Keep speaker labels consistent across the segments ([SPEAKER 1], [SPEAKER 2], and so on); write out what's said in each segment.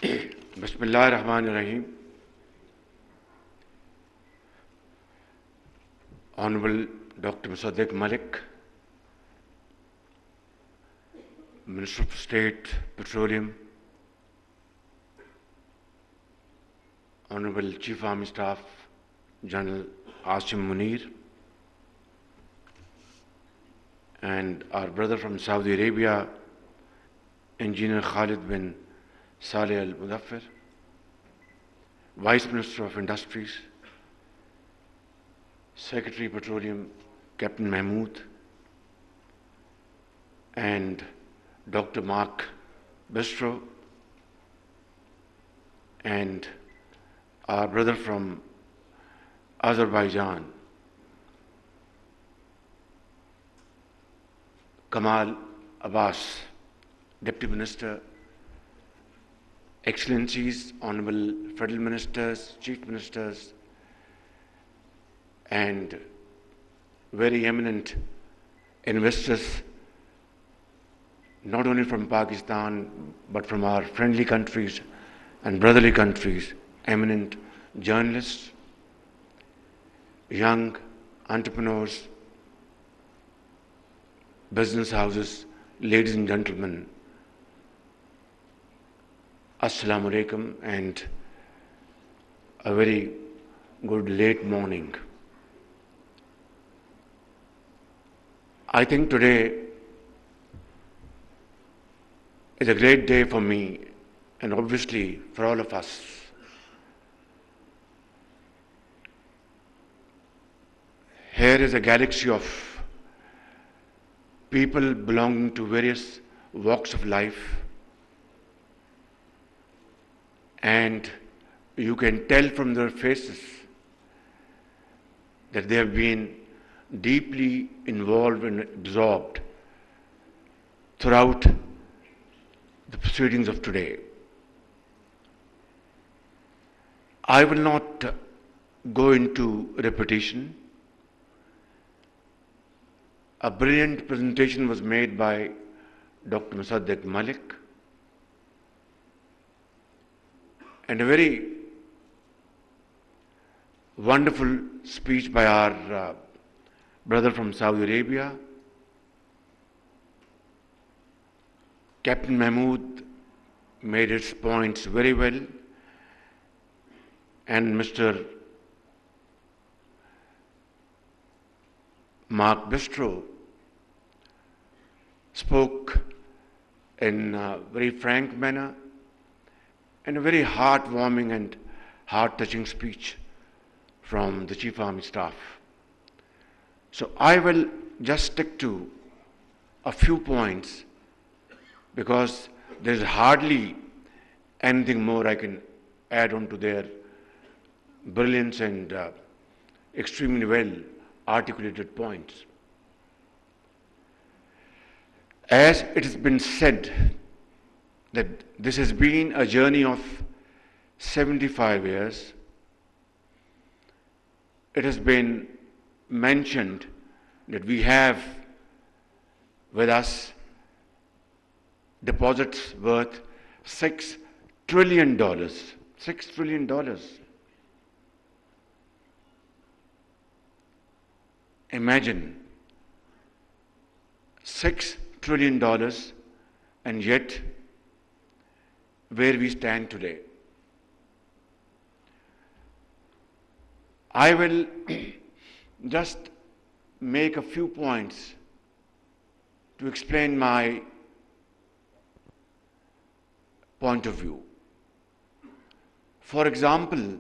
[SPEAKER 1] Bismillahirrahmanirrahim. Honorable Dr. Musaddiq Malik, Minister of State, Petroleum, Honorable Chief Army Staff, General Asim Munir, and our brother from Saudi Arabia, Engineer Khalid bin Saleh Al Mudaffir, Vice Minister of Industries, Secretary Petroleum, Captain Mahmood, and Dr. Mark Bistro, and our brother from Azerbaijan, Kamal Abbas, Deputy Minister, Excellencies, Honorable Federal Ministers, Chief Ministers, and very eminent investors, not only from Pakistan, but from our friendly countries and brotherly countries, eminent journalists, young entrepreneurs, business houses, ladies and gentlemen, Assalamu alaikum, and a very good late morning. I think today is a great day for me and obviously for all of us. Here is a galaxy of people belonging to various walks of life, and you can tell from their faces that they have been deeply involved and absorbed throughout the proceedings of today. I will not go into repetition. A brilliant presentation was made by Dr. Musaddiq Malik, and a very wonderful speech by our brother from Saudi Arabia. Captain Mahmood made his points very well, and Mr. Mark Bistro spoke in a very frank manner and a very heartwarming and heart-touching speech from the Chief Army Staff. So I will just stick to a few points because there is hardly anything more I can add on to their brilliance and extremely well articulated points. As it has been said that this has been a journey of 75 years, it has been mentioned that we have with us deposits worth $6 trillion. $6 trillion. Imagine $6 trillion, and yet where we stand today. I will just make a few points to explain my point of view. For example,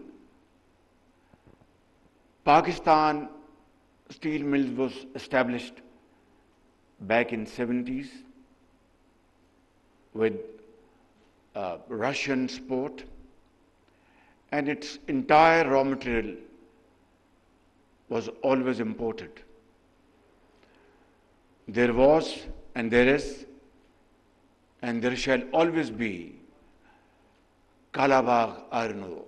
[SPEAKER 1] Pakistan Steel Mills was established back in 70s with Russian support, and its entire raw material was always imported. There was, and there is, and there shall always be Kalabagh iron ore,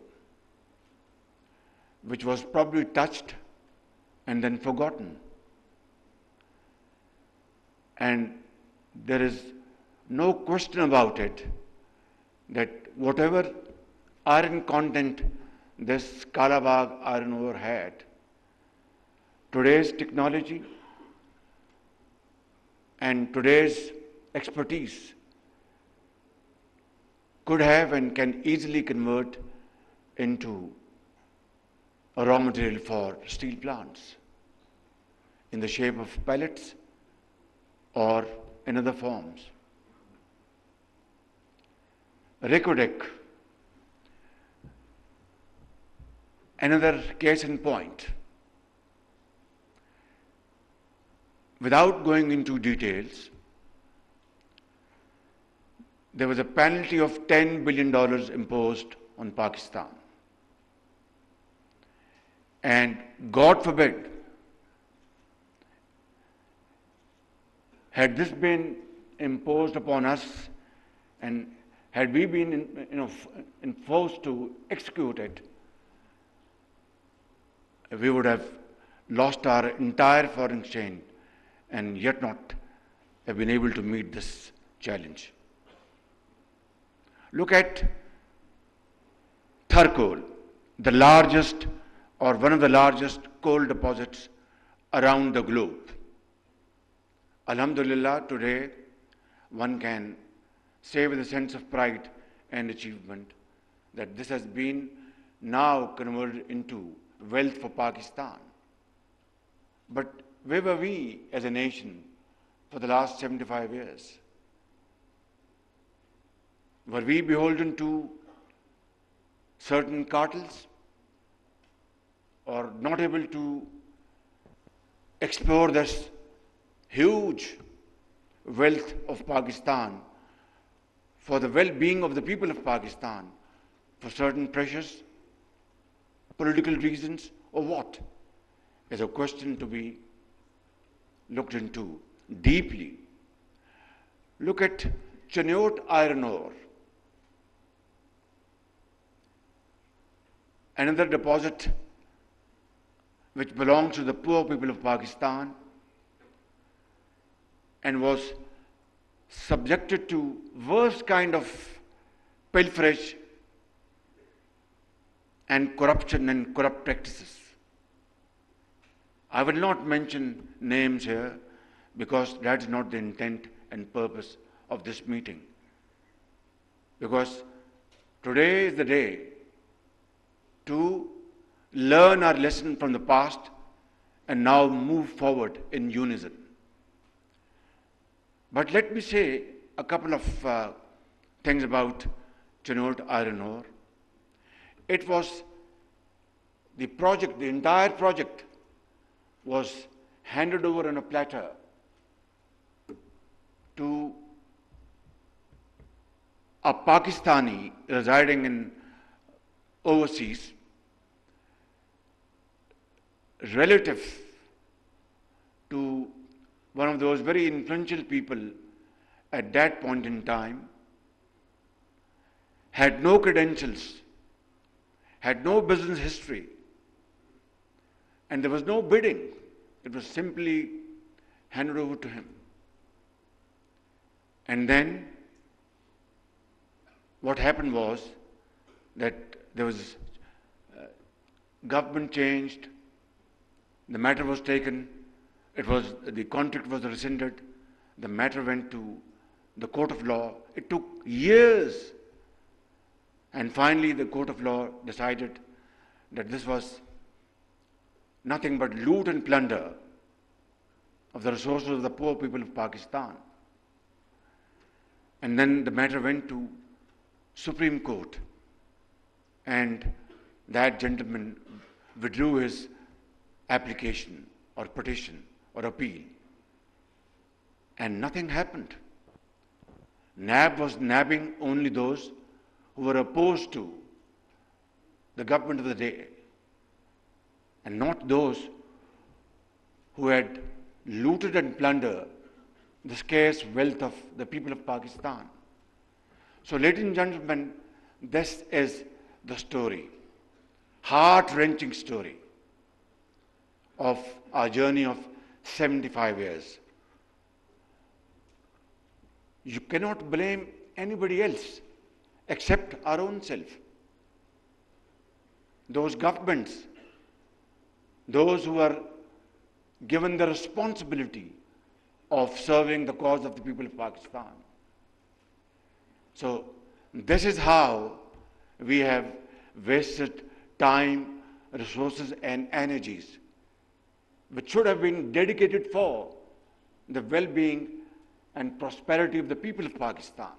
[SPEAKER 1] which was probably touched and then forgotten. And there is no question about it that whatever iron content this Kalabagh iron ore had, today's technology and today's expertise could have and can easily convert into a raw material for steel plants in the shape of pellets or in other forms. Ricodec, another case in point. Without going into details, there was a penalty of $10 billion imposed on Pakistan. And God forbid, had this been imposed upon us and had we been forced to execute it, we would have lost our entire foreign exchange and yet not have been able to meet this challenge. Look at Tharkol, the largest or one of the largest coal deposits around the globe. Alhamdulillah, today one can say with a sense of pride and achievement that this has been now converted into wealth for Pakistan. But where were we as a nation for the last 75 years? Were we beholden to certain cartels or not able to explore this huge wealth of Pakistan for the well-being of the people of Pakistan for certain pressures, political reasons, or what? Is a question to be looked into deeply. Look at Cheniot iron ore, another deposit which belongs to the poor people of Pakistan and was subjected to worst kind of pilferage and corruption and corrupt practices. I will not mention names here because that is not the intent and purpose of this meeting. Because today is the day to learn our lesson from the past and now move forward in unison. But let me say a couple of things about Cheniot iron ore. It was the project, the entire project was handed over on a platter to a Pakistani residing in overseas, relative to one of those very influential people at that point in time, had no credentials, had no business history, and there was no bidding. It was simply handed over to him. And then what happened was that there was government changed, the matter was taken, the contract was rescinded, the matter went to the court of law. It took years, and finally the court of law decided that this was nothing but loot and plunder of the resources of the poor people of Pakistan. And then the matter went to Supreme Court, and that gentleman withdrew his application or petition or appeal, and nothing happened. NAB was nabbing only those who were opposed to the government of the day, and not those who had looted and plundered the scarce wealth of the people of Pakistan. So, ladies and gentlemen, this is the story, heart-wrenching story of our journey of 75 years. You cannot blame anybody else except our own self. Those governments, those who are given the responsibility of serving the cause of the people of Pakistan. So this is how we have wasted time, resources and energies which should have been dedicated for the well-being and prosperity of the people of Pakistan.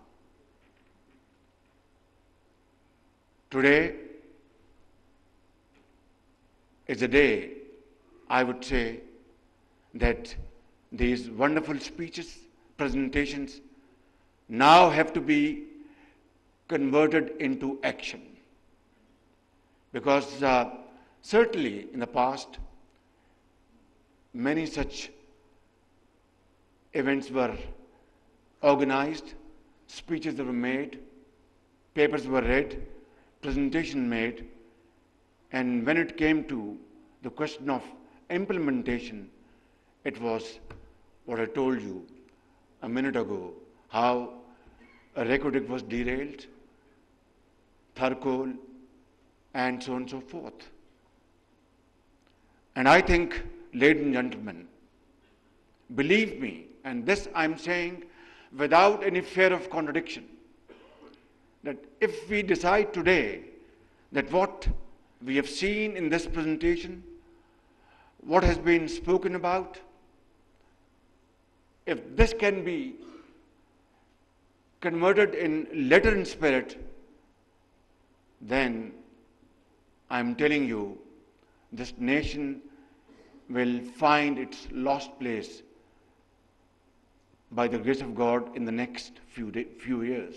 [SPEAKER 1] Today is a day, I would say, that these wonderful speeches, presentations, now have to be converted into action. Because certainly in the past, many such events were organized, speeches were made, papers were read, presentation made, and when it came to the question of implementation, it was what I told you a minute ago, how a record was derailed, Tharkol, and so on and so forth. And I think, ladies and gentlemen, believe me, and this I'm saying without any fear of contradiction, that if we decide today that what we have seen in this presentation, what has been spoken about, if this can be converted in letter and spirit, then I'm telling you, this nation will find its lost place by the grace of God in the next few years,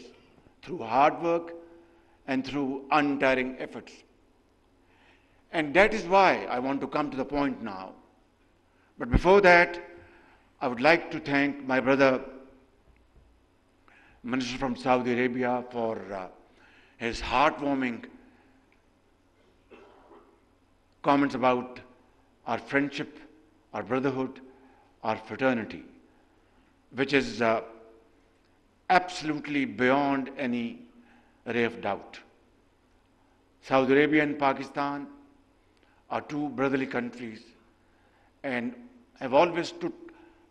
[SPEAKER 1] through hard work and through untiring efforts. And that is why I want to come to the point now. But before that, I would like to thank my brother, Minister from Saudi Arabia, for his heartwarming comments about our friendship, our brotherhood, our fraternity, which is absolutely beyond any ray of doubt. Saudi Arabia and Pakistan are two brotherly countries and have always stood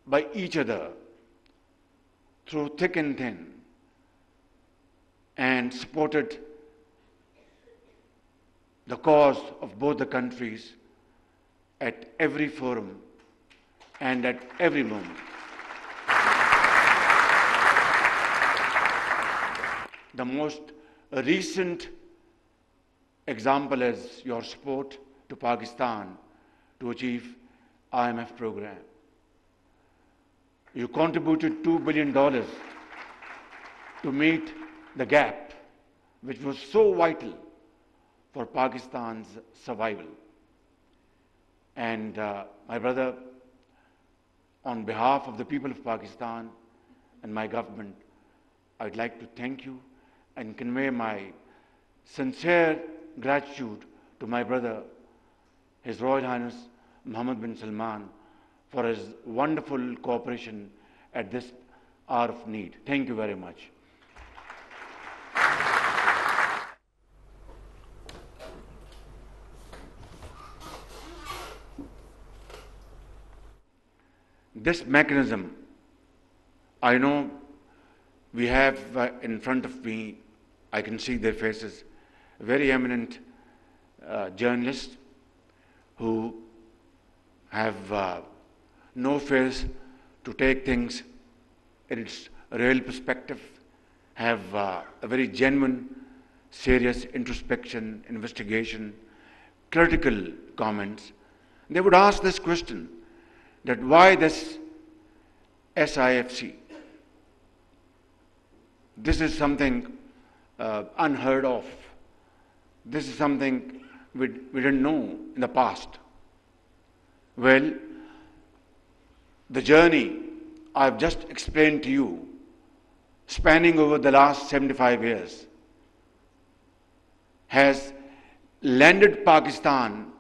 [SPEAKER 1] by each other through thick and thin and supported the cause of both the countries at every forum and at every moment. The most recent example is your support to Pakistan to achieve IMF program. You contributed $2 billion to meet the gap, which was so vital for Pakistan's survival. And my brother, on behalf of the people of Pakistan and my government, I'd like to thank you and convey my sincere gratitude to my brother, His Royal Highness Mohammed bin Salman, for his wonderful cooperation at this hour of need. Thank you very much. This mechanism, I know we have in front of me, I can see their faces, very eminent journalists who have no fears to take things in its real perspective, have a very genuine, serious introspection, investigation, critical comments. They would ask this question, that why this SIFC? This is something unheard of. This is something we didn't know in the past. Well, the journey I've just explained to you, spanning over the last 75 years, has landed Pakistan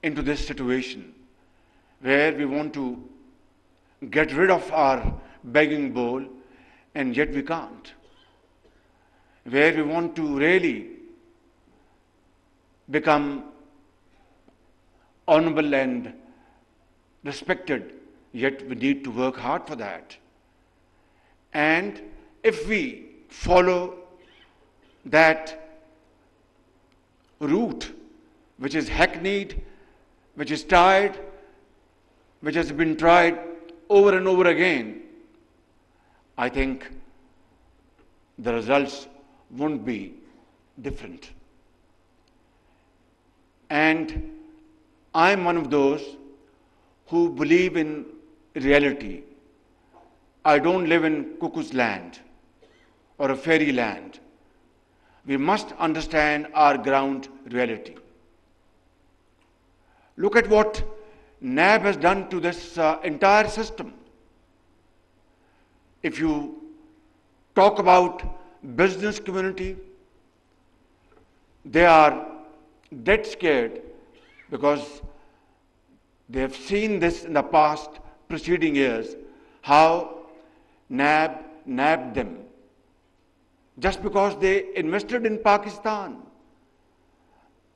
[SPEAKER 1] into this situation where we want to get rid of our begging bowl and yet we can't. where we want to really become honorable and respected, yet we need to work hard for that. And if we follow that route, which is hackneyed, which is tired, which has been tried over and over again, I think the results won't be different. And I'm one of those who believe in reality. I don't live in cuckoo's land or a fairy land. We must understand our ground reality. Look at what NAB has done to this entire system. If you talk about business community, they are dead scared because they have seen this in the past preceding years, how NAB nabbed them just because they invested in Pakistan.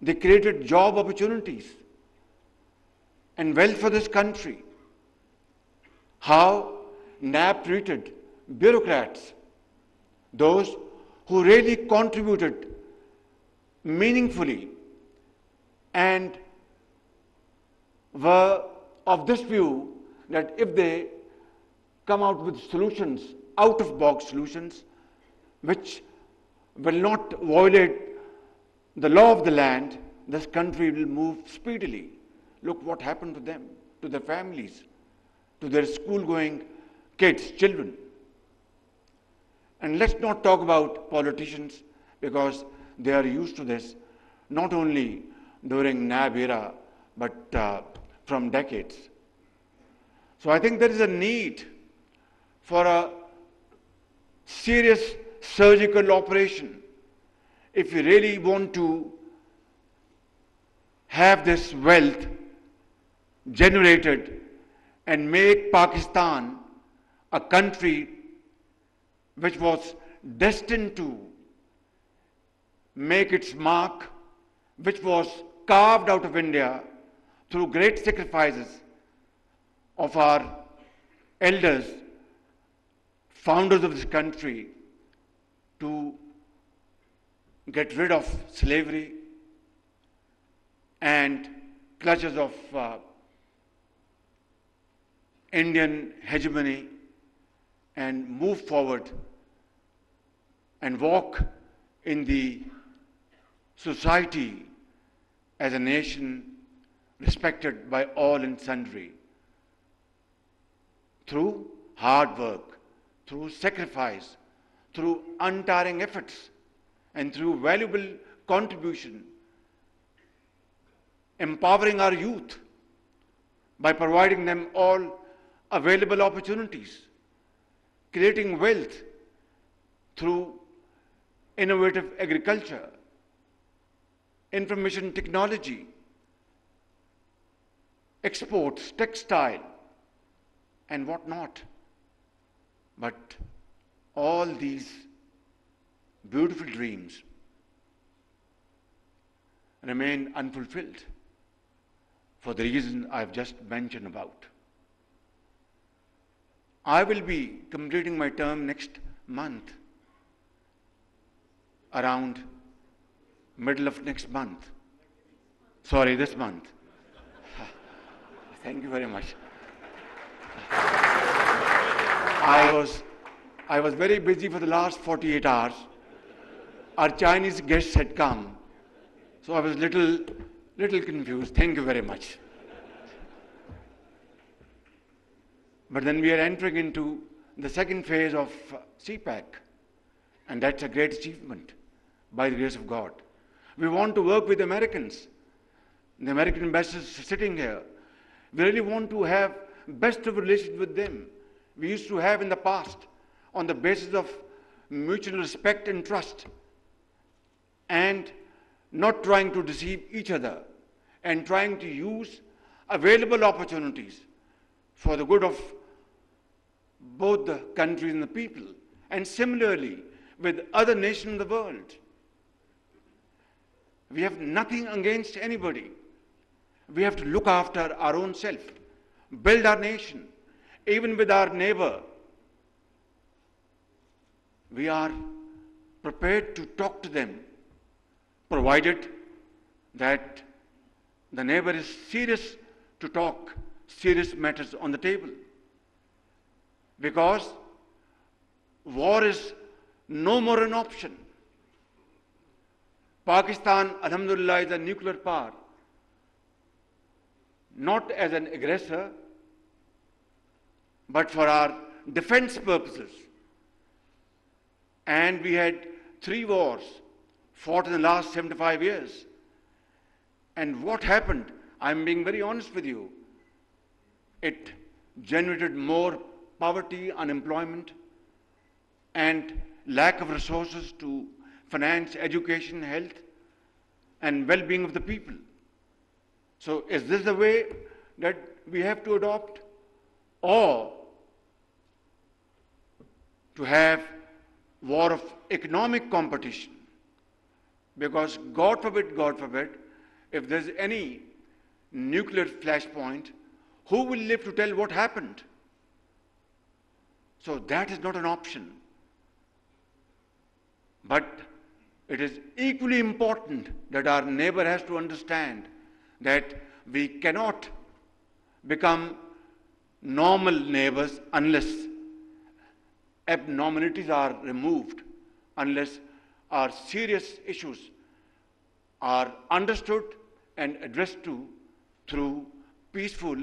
[SPEAKER 1] They created job opportunities and wealth for this country. How NAB treated bureaucrats, those who really contributed meaningfully and were of this view that if they come out with solutions, out-of-box solutions, which will not violate the law of the land, this country will move speedily. Look what happened to them, to their families, to their school-going kids, children. And let's not talk about politicians because they are used to this, not only during NAB era, but from decades. So I think there is a need for a serious surgical operation if we really want to have this wealth generated and make Pakistan a country which was destined to make its mark, which was carved out of India through great sacrifices of our elders, founders of this country, to get rid of slavery and clutches of Indian hegemony and move forward and walk in the society as a nation respected by all and sundry through hard work, through sacrifice, through untiring efforts, and through valuable contribution, empowering our youth by providing them all available opportunities, creating wealth through innovative agriculture, information technology, exports, textile, and what not. But all these beautiful dreams remain unfulfilled for the reason I've just mentioned about. I will be completing my term next month, around middle of next month. Sorry, this month. Thank you very much. I was very busy for the last 48 hours. Our Chinese guests had come, so I was little confused. Thank you very much. But then we are entering into the second phase of CPAC, and that's a great achievement by the grace of God. We want to work with Americans. The American ambassadors sitting here. We really want to have best of relations with them. We used to have in the past on the basis of mutual respect and trust and not trying to deceive each other and trying to use available opportunities for the good of both the countries and the people. And similarly, with other nations in the world. We have nothing against anybody. We have to look after our own self, build our nation, even with our neighbor. We are prepared to talk to them, provided that the neighbor is serious to talk serious matters on the table. Because war is no more an option. Pakistan, alhamdulillah, is a nuclear power, not as an aggressor, but for our defense purposes. And we had 3 wars fought in the last 75 years. And what happened? I'm being very honest with you. It generated more poverty, unemployment, and lack of resources to finance education, health, and well-being of the people. So is this the way that we have to adopt? Or to have war of economic competition? Because God forbid, if there's any nuclear flashpoint, who will live to tell what happened? So that is not an option. But it is equally important that our neighbor has to understand that we cannot become normal neighbors unless abnormalities are removed, unless our serious issues are understood and addressed to through peaceful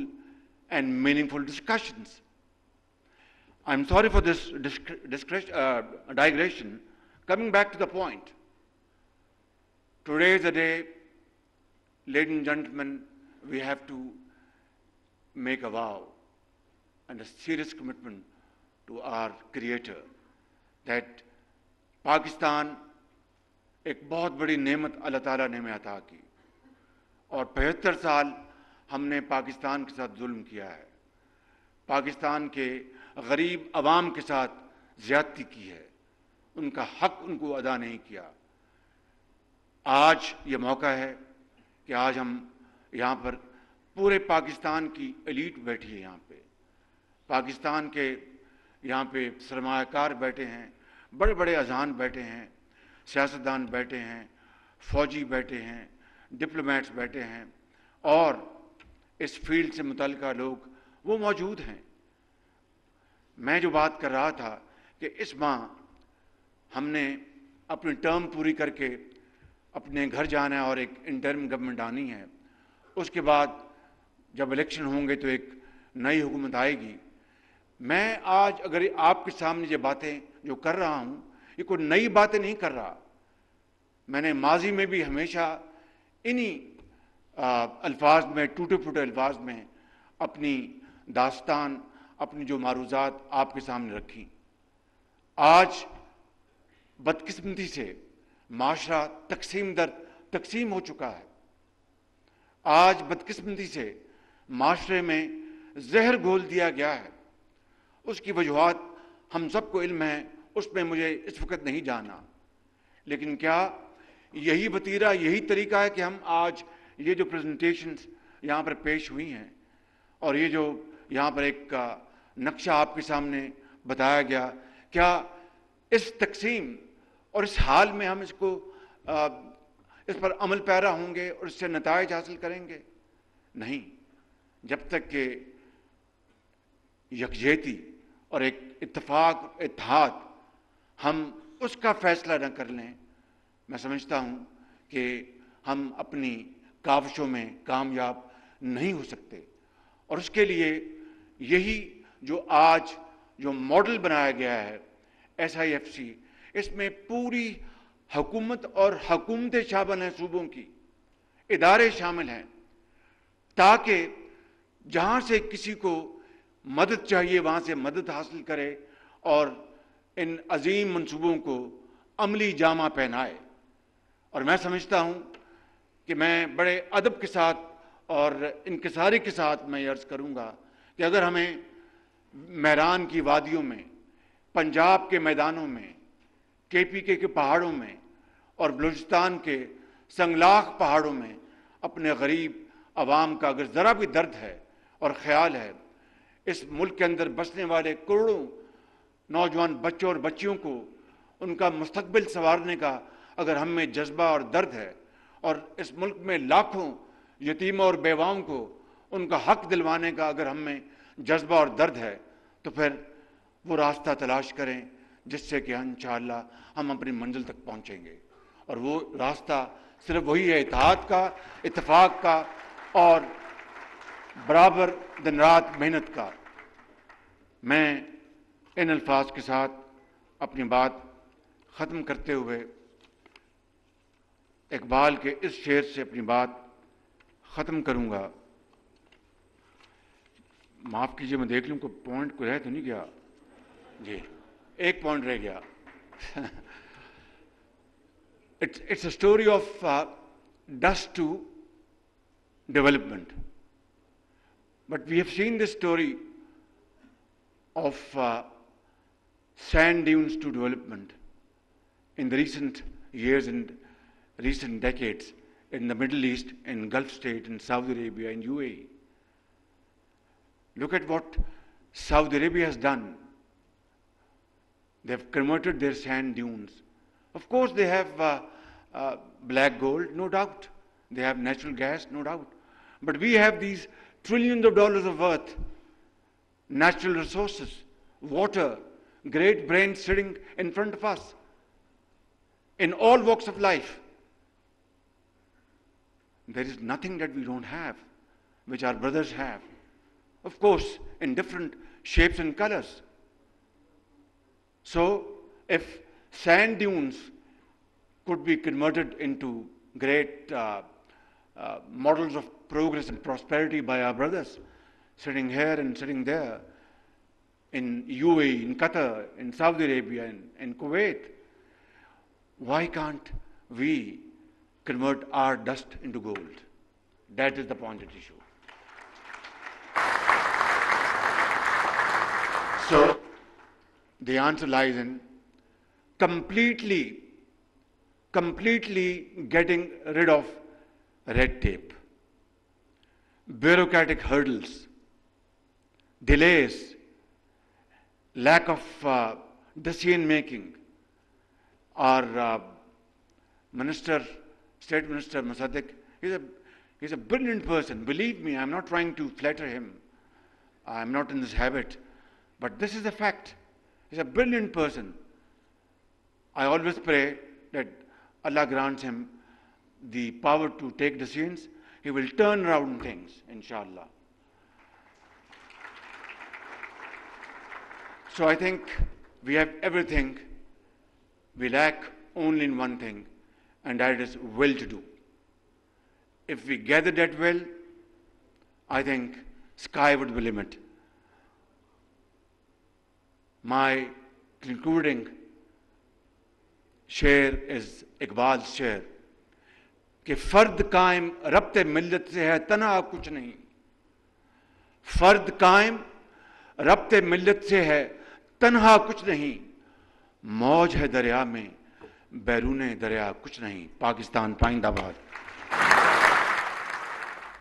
[SPEAKER 1] and meaningful discussions. I'm sorry for this digression. Coming back to the point, today is the day, ladies and gentlemen, we have to make a vow and a serious commitment to our Creator that Pakistan एक बहुत बड़ी नेमत अल्लाह ताला ने हमें अता की और 75 साल हमने पाकिस्तान के साथ जुल्म किया है, पाकिस्तान के गरीब अवाम के साथ ज़्यादती की है, उनका हक उनको अदा नहीं किया। आज ये मौका है कि आज हम यहाँ पर पूरे पाकिस्तान की एलीट बैठी है, यहाँ पे पाकिस्तान के यहाँ पे सरमायाकार बैठे हैं, बड़े बड़े अजान बैठे हैं, सियासतदान बैठे हैं, फौजी बैठे हैं, डिप्लोमेट्स बैठे हैं और इस फील्ड से मुतल्लिका लोग वो मौजूद हैं। मैं जो बात कर रहा था कि इस माह हमने अपनी टर्म पूरी करके अपने घर जाना है और एक इंटरिम गवर्नमेंट आनी है, उसके बाद जब इलेक्शन होंगे तो एक नई हुकूमत आएगी। मैं आज अगर आपके सामने ये बातें जो कर रहा हूँ, ये कोई नई बातें नहीं कर रहा। मैंने माजी में भी हमेशा इन्हीं अल्फाज में, टूटे फूटे अल्फाज में अपनी दास्तान, अपनी जो मारूजात आपके सामने रखी। आज बदकिस्मती से माशरा तकसीम दर तकसीम हो चुका है। आज बदकिस्मती से माशरे में जहर घोल दिया गया है। उसकी वजूहात हम सबको इल्म है, उसमें मुझे इस वक्त नहीं जाना, लेकिन क्या यही वतीरा, यही तरीका है कि हम आज ये जो प्रेजेंटेशंस यहाँ पर पेश हुई हैं और ये जो यहाँ पर एक नक्शा आपके सामने बताया गया, क्या इस तकसीम और इस हाल में हम इसको इस पर अमल पैरा होंगे और इससे नताइज हासिल करेंगे? नहीं, जब तक कि यकजहती और एक इत्तेफाक, इत्तेहाद हम उसका फैसला न कर लें, मैं समझता हूँ कि हम अपनी काविशों में कामयाब नहीं हो सकते। और उसके लिए यही जो आज जो मॉडल बनाया गया है SIFC, इसमें पूरी हुकूमत और हुकूमतें शामिल हैं, सूबों की इदारे शामिल हैं, ताकि जहाँ से किसी को मदद चाहिए वहाँ से मदद हासिल करे और इन अजीम मंसूबों को अमली जामा पहनाए। और मैं समझता हूँ कि मैं बड़े अदब के साथ और इनकिसारी के साथ मैं अर्ज़ करूँगा कि अगर हमें मेहरान की वादियों में, पंजाब के मैदानों में KPK के पहाड़ों में और बलूचिस्तान के संगलाख पहाड़ों में अपने गरीब आवाम का अगर ज़रा भी दर्द है और ख्याल है, इस मुल्क के अंदर बसने वाले करोड़ों नौजवान बच्चों और बच्चियों को उनका मुस्तकबिल संवारने का अगर हम में जज्बा और दर्द है, और इस मुल्क में लाखों यतीमों और बेवाओं को उनका हक दिलवाने का अगर हम में जज्बा और दर्द है, तो फिर वो रास्ता तलाश करें जिससे कि इंशाअल्लाह हम अपनी मंजिल तक पहुंचेंगे। और वो रास्ता सिर्फ वही है, इत्तेहाद का, इत्तेफाक का और बराबर दिन रात मेहनत का। मैं इन अल्फाज के साथ अपनी बात ख़त्म करते हुए इकबाल के इस शेर से अपनी बात ख़त्म करूँगा। माफ़ कीजिए, मैं देख लूँ कोई पॉइंट को रह तो नहीं गया जी, एक पॉइंट रह गया। It's a story of dust to development. But we have seen this story of sand dunes to development in the recent years and recent decades in the Middle East, in Gulf State, in Saudi Arabia, in UAE. Look at what Saudi Arabia has done. They've converted their sand dunes. Of course, they have black gold, no doubt. They have natural gas, no doubt. But we have these trillions of dollars of worth, natural resources, water, great brains sitting in front of us in all walks of life. There is nothing that we don't have, which our brothers have. Of course, in different shapes and colors. So, if sand dunes could be converted into great models of progress and prosperity by our brothers, sitting here and sitting there, in UAE, in Qatar, in Saudi Arabia, in Kuwait, why can't we convert our dust into gold? That is the point at issue. So, the answer lies in completely getting rid of red tape, bureaucratic hurdles, delays, lack of decision making. Our State Minister Musaddiq, he's a brilliant person. Believe me, I'm not trying to flatter him. I'm not in this habit. But this is a fact. He's a brilliant person. I always pray that Allah grants him the power to take decisions. He will turn around things, inshallah. So I think we have everything. We lack only in one thing, and that is will to do. If we gather that will, I think sky would be the limit. My concluding शेर is Iqbal शेर कि फर्द कायम रब्ते मिल्लत से है तना कुछ नहीं, फर्द कायम रब्ते मिल्लत से है तन्हा कुछ नहीं, मौज है दरिया में बैरूने दरिया कुछ नहीं। पाकिस्तान पाइंदाबाद।